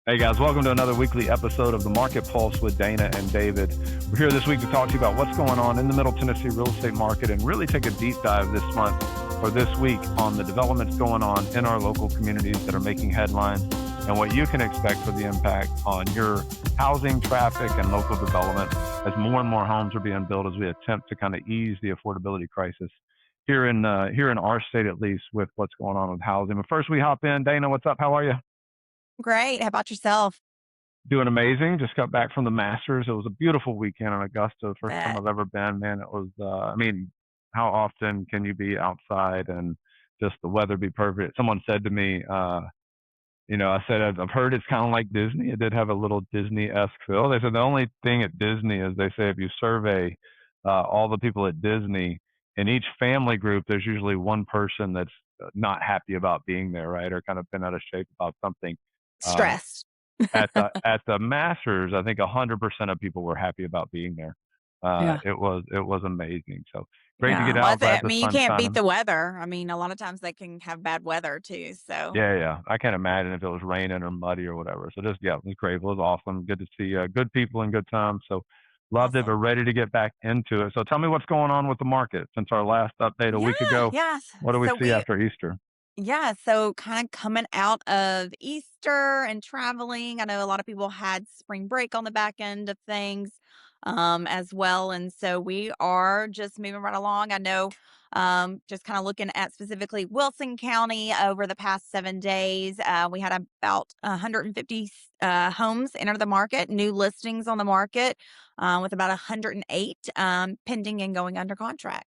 Hey guys, welcome to another weekly episode of the Market Pulse with Dana and David. We're here this week to talk to you about what's going on in the Middle Tennessee real estate market and really take a deep dive this month or this week on the developments going on in our local communities that are making headlines and what you can expect for the impact on your housing, traffic, and local development as more and more homes are being built as we attempt to kind of ease the affordability crisis here in our state, at least, with what's going on with housing. But first we hop in. Dana, what's up? How are you? Great. How about yourself? Doing amazing. Just got back from the Masters. It was a beautiful weekend in Augusta. The first time Bet. I've ever been. Man, it was. How often can you be outside and just the weather be perfect? Someone said to me, I said I've heard it's kind of like Disney. It did have a little Disney-esque feel. They said the only thing at Disney is they say if you survey all the people at Disney in each family group, there's usually one person that's not happy about being there, right, or kind of been out of shape about something. Uh, Stressed. at the Masters, I think 100% of people were happy about being there. Yeah. It was amazing. So great to get Yeah. Well, out, glad I the mean, you sun's can't beat shining. the weather. I mean, a lot of times they can have bad weather too. So Yeah, yeah. I can't imagine if it was raining or muddy or whatever. So just yeah, it was great. It was awesome. Good to see good people and good times. So loved it, but awesome. ready to get back into it. So tell me what's going on with the market since our last update a Yeah. week ago. Yes. What do we So see we, after Easter? yeah. So kind of coming out of Easter and traveling. I know a lot of people had spring break on the back end of things as well. And so we are just moving right along. I know just kind of looking at specifically Wilson County over the past 7 days, we had about 150 homes enter the market, new listings on the market with about 108 pending and going under contract.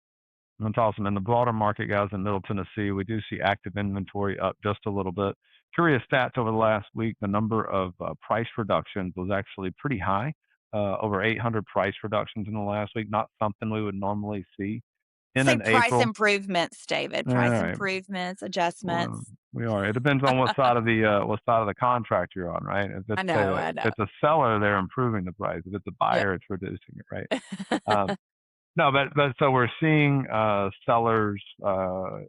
That's awesome. In the broader market, guys, in Middle Tennessee, we do see active inventory up just a little bit. Curious stats over the last week, the number of price reductions was actually pretty high, over 800 price reductions in the last week. Not something we would normally see in Say an price April. improvements, David. All Price right, improvements, well, adjustments. we are. It depends on what side of the contract you're on, right? If I it's know, a I if know. it's a seller, they're improving the price. If it's a Yep. buyer, it's reducing it, right? Um, no, but so we're seeing sellers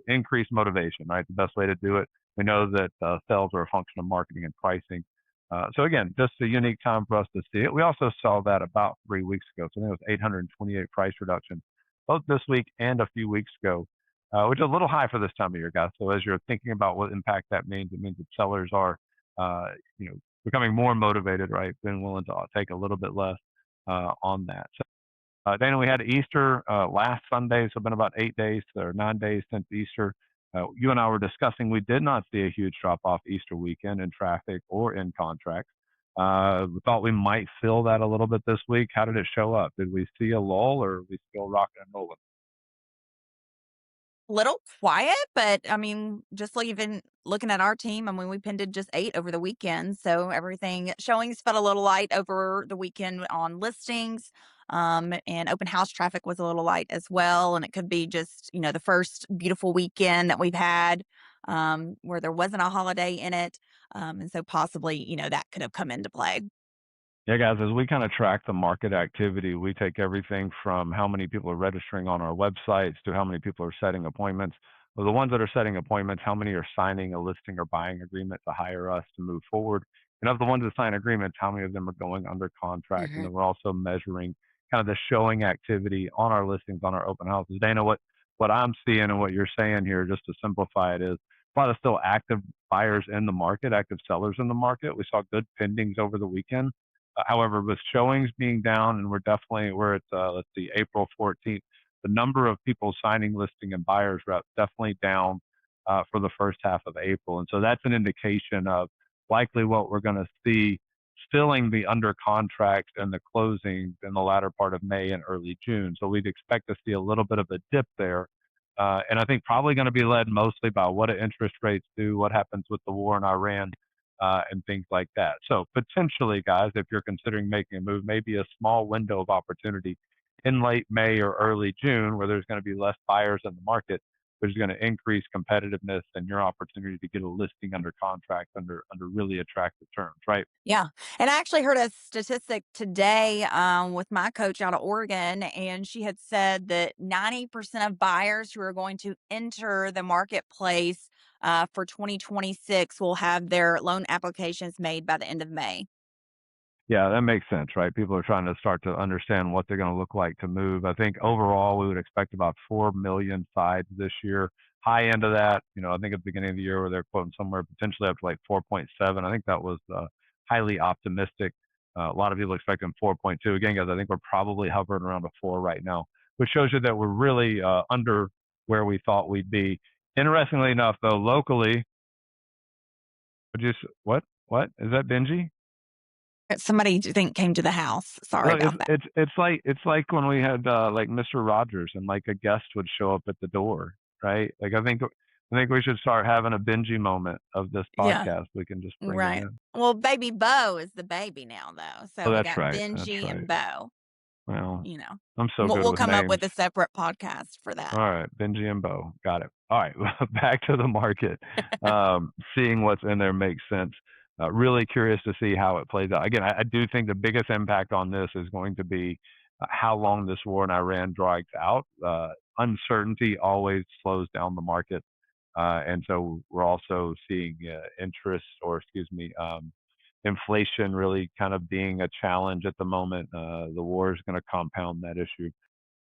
increase motivation, right? The best way to do it. We know that sales are a function of marketing and pricing. So again, just a unique time for us to see it. We also saw that about 3 weeks ago. So I think it was 828 price reductions, both this week and a few weeks ago, which is a little high for this time of year, guys. So as you're thinking about what impact that means, it means that sellers are, becoming more motivated, right? Being willing to take a little bit less on that. Dana, we had Easter last Sunday, so it's been about 8 days or 9 days since Easter. You and I were discussing we did not see a huge drop off Easter weekend in traffic or in contracts. We thought we might feel that a little bit this week. How did it show up? Did we see a lull or are we still rocking and rolling? Little quiet, but I mean, just like even looking at our team, I mean, we pinned just 8 over the weekend. So everything showings felt a little light over the weekend on listings. And open house traffic was a little light as well. And it could be just, the first beautiful weekend that we've had where there wasn't a holiday in it. And so possibly, that could have come into play. Yeah, guys, as we kind of track the market activity, we take everything from how many people are registering on our websites to how many people are setting appointments. Well, the ones that are setting appointments, how many are signing a listing or buying agreement to hire us to move forward? And of the ones that sign agreements, how many of them are going under contract? And Hmm. then we're also measuring kind of the showing activity on our listings, on our open houses. Dana, what I'm seeing and what you're saying here, just to simplify it, is a lot of still active buyers in the market, active sellers in the market. We saw good pendings over the weekend. However, with showings being down, and we're at let's see, April 14th, the number of people signing listing and buyers reps definitely down for the first half of April, and so that's an indication of likely what we're going to see filling the under contract and the closings in the latter part of May and early June. So we'd expect to see a little bit of a dip there. And I think probably going to be led mostly by what do interest rates do, what happens with the war in Iran, and things like that. So potentially, guys, if you're considering making a move, maybe a small window of opportunity in late May or early June where there's going to be less buyers in the market, which is going to increase competitiveness and your opportunity to get a listing under contract under really attractive terms, right? Yeah. And I actually heard a statistic today with my coach out of Oregon, and she had said that 90% of buyers who are going to enter the marketplace for 2026 will have their loan applications made by the end of May. Yeah, that makes sense, right? People are trying to start to understand what they're gonna look like to move. I think overall, we would expect about 4,000,000 sides this year. High end of that, I think at the beginning of the year where they're quoting somewhere potentially up to like 4.7. I think that was highly optimistic. A lot of people expecting 4.2. Again, guys, I think we're probably hovering around a 4 right now, which shows you that we're really under where we thought we'd be. Interestingly enough, though, locally, just what is that, Benji? Somebody do think came to the house. Sorry Look, about that. it's like when we had like Mr. Rogers and like a guest would show up at the door, right? Like I think we should start having a Benji moment of this Yeah, podcast. We can just bring him right. in. Well, baby Bo is the baby now, though. Oh, So we that's got right. That's Benji right. and Bo. Well, You know, I'm so we'll, good we'll with come up names. with a separate podcast for that. All right, Benji and Bo. Got it. All right, back to the market. Seeing what's in there makes sense. Really curious to see how it plays out. Again, I do think the biggest impact on this is going to be how long this war in Iran drags out. Uncertainty always slows down the market. And so we're also seeing interest, or excuse me, inflation really kind of being a challenge at the moment. The war is going to compound that issue.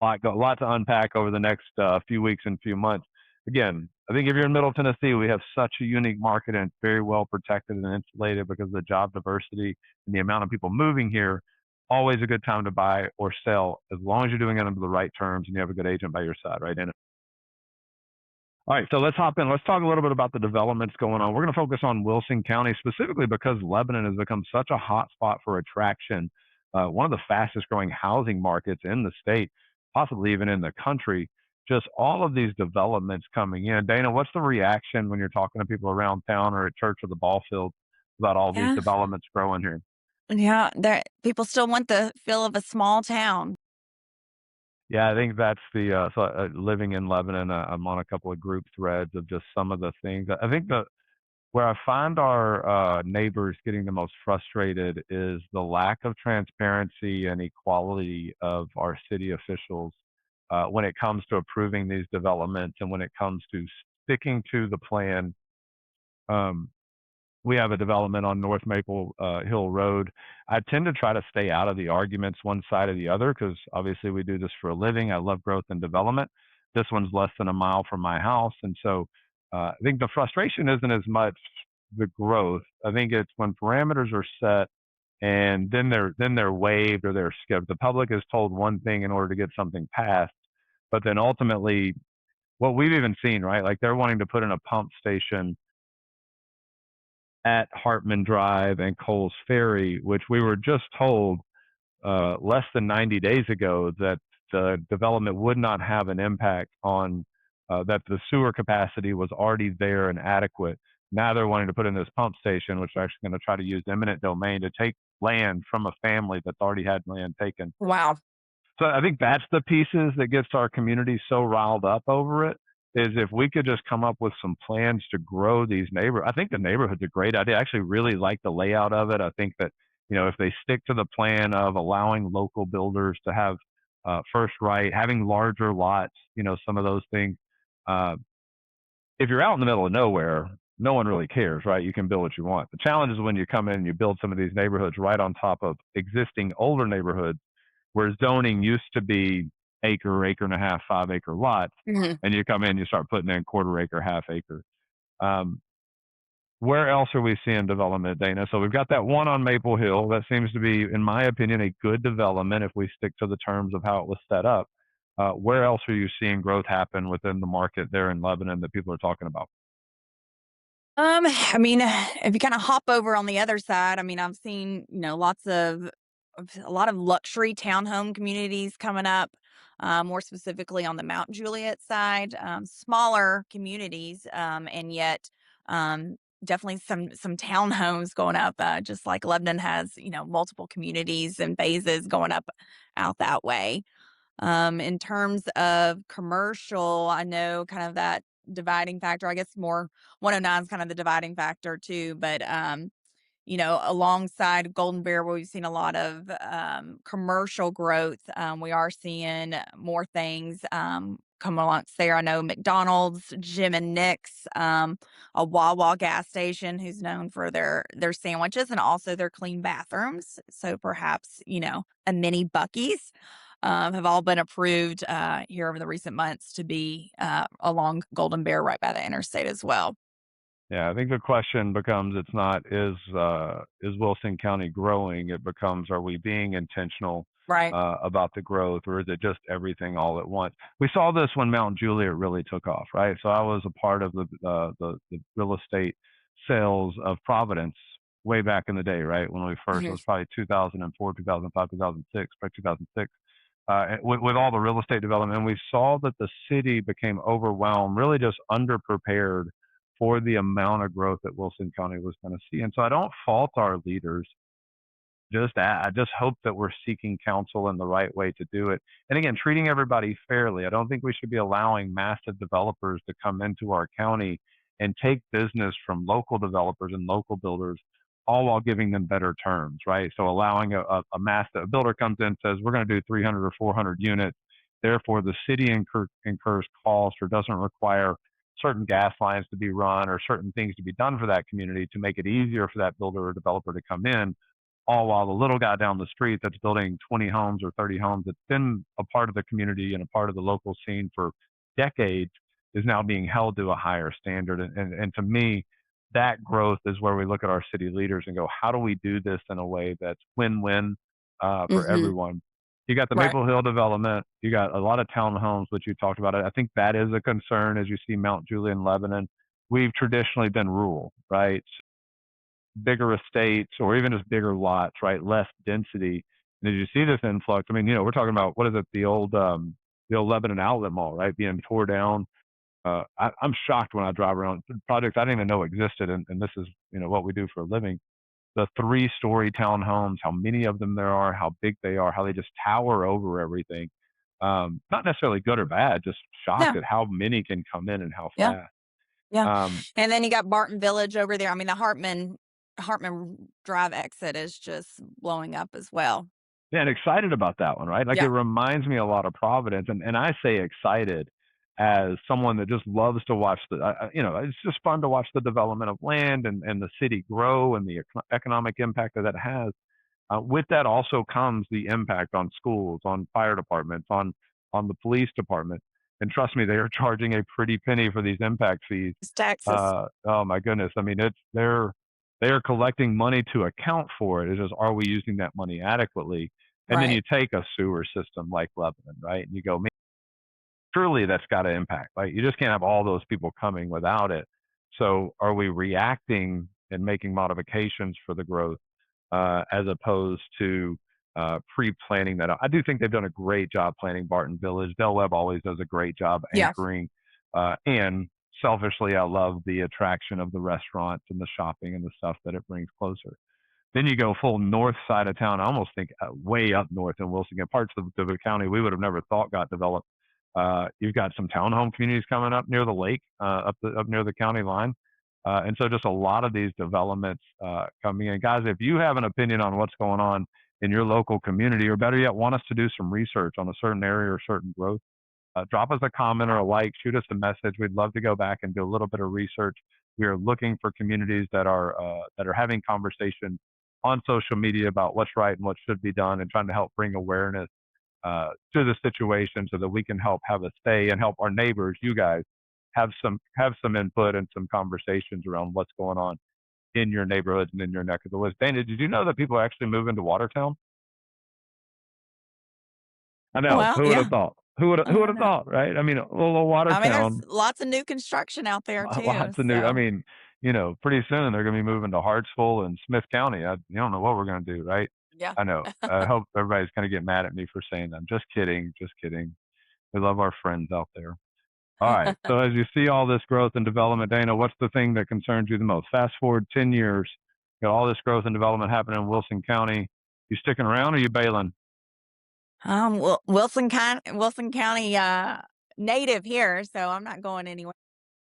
A lot to unpack over the next few weeks and few months. Again, I think if you're in Middle Tennessee, we have such a unique market and it's very well protected and insulated because of the job diversity and the amount of people moving here. Always a good time to buy or sell as long as you're doing it under the right terms and you have a good agent by your side, right? And all right, so let's hop in. Let's talk a little bit about the developments going on. We're going to focus on Wilson County specifically because Lebanon has become such a hot spot for attraction, one of the fastest growing housing markets in the state, possibly even in the country. Just all of these developments coming in. Dana, what's the reaction when you're talking to people around town or at church or the ball field about all these Yeah, developments growing here? yeah. There, people still want the feel of a small town. Yeah, I think that's living in Lebanon. I'm on a couple of group threads of just some of the things. I think the Where I find our neighbors getting the most frustrated is the lack of transparency and equality of our city officials when it comes to approving these developments and when it comes to sticking to the plan. Um, we have a development on North Maple Hill Road. I tend to try to stay out of the arguments one side or the other because obviously we do this for a living. I love growth and development. This one's less than a mile from my house. And so I think the frustration isn't as much the growth. I think it's when parameters are set and then they're waived or they're skipped. The public is told one thing in order to get something passed, but then ultimately what we've even seen, right? Like they're wanting to put in a pump station at Hartman Drive and Coles Ferry, which we were just told less than 90 days ago that the development would not have an impact on that the sewer capacity was already there and adequate. Now they're wanting to put in this pump station, which they're actually going to try to use eminent domain to take land from a family that's already had land taken. Wow. So I think that's the pieces that gets our community so riled up over it. Is if we could just come up with some plans to grow these neighborhoods. I think the neighborhood's a great idea. I actually really like the layout of it. I think that if they stick to the plan of allowing local builders to have first right, having larger lots, some of those things. Uh, if you're out in the middle of nowhere, no one really cares, right? You can build what you want. The challenge is when you come in and you build some of these neighborhoods right on top of existing older neighborhoods where zoning used to be acre and a half, 5 acre lots, Mhm. and you come in, you start putting in quarter acre, half acre. Um, where else are we seeing development, Dana? So we've got that one on Maple Hill. That seems to be, in my opinion, a good development if we stick to the terms of how it was set up. Where else are you seeing growth happen within the market there in Lebanon that people are talking about? I mean, if you kind of hop over on the other side, I mean, I've seen, lots of a lot of luxury townhome communities coming up, more specifically on the Mount Juliet side, smaller communities, and yet, um, definitely some townhomes going up, just like Lebanon has, multiple communities and phases going up out that way. In terms of commercial, I know kind of that dividing factor. I guess more 109 is kind of the dividing factor too. But alongside Golden Bear, where we've seen a lot of commercial growth, we are seeing more things come amongst there. I know McDonald's, Jim and Nick's, a Wawa gas station who's known for their sandwiches and also their clean bathrooms. So perhaps, a mini Bucky's, have all been approved, here over the recent months to be, along Golden Bear right by the interstate as well. Yeah, I think the question becomes it's not is Wilson County growing? It becomes are we being intentional Right. about the growth, or is it just everything all at once? We saw this when Mount Juliet really took off, right? So I was a part of the real estate sales of Providence way back in the day, right? When we first, it Mhm. was probably 2004, 2005, 2006, probably 2006. With all the real estate development, and we saw that the city became overwhelmed, really just underprepared for the amount of growth that Wilson County was going to see. And so I don't fault our leaders. I just hope that we're seeking counsel in the right way to do it. And again, treating everybody fairly. I don't think we should be allowing massive developers to come into our county and take business from local developers and local builders, all while giving them better terms, right? So allowing a massive builder comes in and says, we're going to do 300 or 400 units. Therefore, the city incurs cost or doesn't require certain gas lines to be run or certain things to be done for that community to make it easier for that builder or developer to come in, all while the little guy down the street that's building 20 homes or 30 homes that's been a part of the community and a part of the local scene for decades is now being held to a higher standard. And to me, that growth is where we look at our city leaders and go, how do we do this in a way that's win-win for Mhm. everyone? You got the Right. Maple Hill development. You got a lot of townhomes, which you talked about. I think that is a concern as you see Mount Juliet and Lebanon. We've traditionally been rural, right? Bigger estates or even just bigger lots, right? Less density. And as you see this influx, I mean, we're talking about what is it, the old Lebanon outlet mall, right? Being tore down. I'm shocked when I drive around projects I didn't even know existed, and this is what we do for a living. The three-story townhomes, how many of them there are, how big they are, how they just tower over everything. Not necessarily good or bad, just shocked No. at how many can come in and how Yeah. fast. Yeah. Um, And then you got Barton Village over there. I mean, the Hartman Drive exit is just blowing up as well. Yeah, and excited about that one, right? Like, it Yeah. reminds me a lot of Providence, and I say excited as someone that just loves to watch it's just fun to watch the development of land and the city grow and the economic impact that that has. With that also comes the impact on schools, on fire departments, on the police department. And trust me, they are charging a pretty penny for these impact fees. It's taxes. Oh my goodness. I mean, they are collecting money to account for it. It's just, are we using that money adequately? And then Right. you take a sewer system like Lebanon, right? And you go, man, surely that's got to impact, right? You just can't have all those people coming without it. So are we reacting and making modifications for the growth as opposed to pre-planning that? I do think they've done a great job planning Barton Village. Del Webb always does a great job Yeah. anchoring. And selfishly, I love the attraction of the restaurants and the shopping and the stuff that it brings closer. Then you go full north side of town. I almost think way up north in Wilson, parts of the county we would have never thought got developed. You've got some townhome communities coming up near the lake, up near the county line, and so just a lot of these developments coming in. Guys, if you have an opinion on what's going on in your local community, or better yet, want us to do some research on a certain area or certain growth, drop us a comment or a like, shoot us a message. We'd love to go back and do a little bit of research. We are looking for communities that are having conversations on social media about what's right and what should be done, and trying to help bring awareness to the situation so that we can help have a say and help our neighbors, you guys, have some input and some conversations around what's going on in your neighborhoods and in your neck of the woods. Dana, did you know that people actually move into Watertown? I know. Well, Who would have yeah. thought? Who would I have know. thought, right? I mean, a little I mean, there's Watertown, lots of new construction out there too. lots of new. I So mean, pretty soon they're going to be moving to Hartsville and Smith County. You don't know what we're going to do, right? yeah. I know. I hope everybody's going to get mad at me for saying that. I'm just kidding. Just kidding. We love our friends out there. All right. So as you see all this growth and development, Dana, what's the thing that concerns you the most? Fast forward 10 years, you got all this growth and development happening in Wilson County. You sticking around or you bailing? Wilson County native here, so I'm not going anywhere.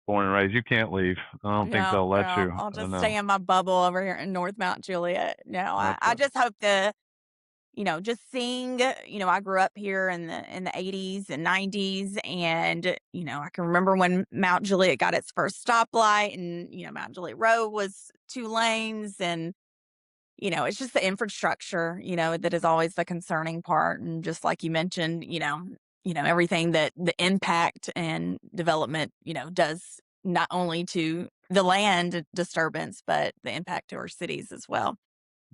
Born and raised. You can't leave. I don't think No, they'll let no, you. I'll I don't just know. stay in my bubble over here in North Mount Juliet. No, I Okay. just hope just seeing, I grew up here in the 80s and 90s, and I can remember when Mount Juliet got its first stoplight, and Mount Juliet Road was 2 lanes, and it's just the infrastructure, that is always the concerning part. And just like you mentioned, everything that the impact and development, does not only to the land disturbance, but the impact to our cities as well.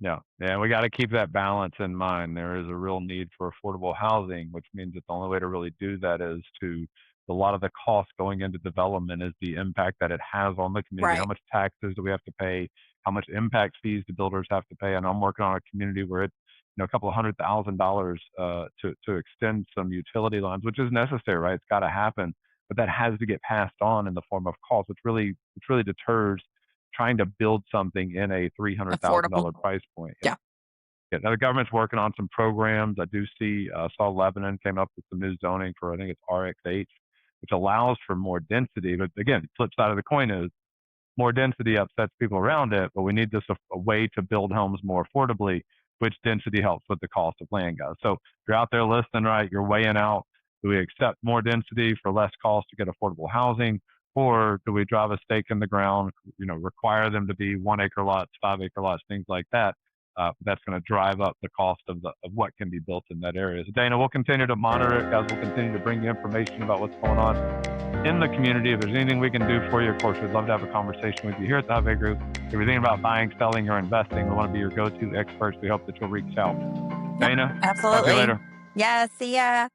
Yeah, yeah, we got to keep that balance in mind. There is a real need for affordable housing, which means that the only way to really do that is to a lot of the cost going into development is the impact that it has on the community. How Right. much taxes do we have to pay? How much impact fees do builders have to pay? And I'm working on a community where it's a couple of $100,000 to extend some utility lines, which is necessary, right? It's got to happen, but that has to get passed on in the form of cost, which really deters trying to build something in a Affordable. $300,000 price point. Yeah. Yeah. Yeah. Now the government's working on some programs. I do see, saw Lebanon came up with some new zoning for, I think it's RX8, which allows for more density. But again, flip side of the coin is more density upsets people around it, but we need just a way to build homes more affordably, which density helps with the cost of land goes. So if you're out there listening, right, you're weighing out, do we accept more density for less cost to get affordable housing? Or do we drive a stake in the ground, require them to be 1 acre lots, 5 acre lots, things like that? That's going to drive up the cost of what can be built in that area. So Dana, we'll continue to monitor it, guys. We'll continue to bring you information about what's going on in the community. If there's anything we can do for you, of course, we'd love to have a conversation with you here at the Huffaker Group. If you're thinking about buying, selling, or investing, we want to be your go-to experts. We hope that you'll reach out. Yep. Dana, talk to you Absolutely. later. Yeah. See ya.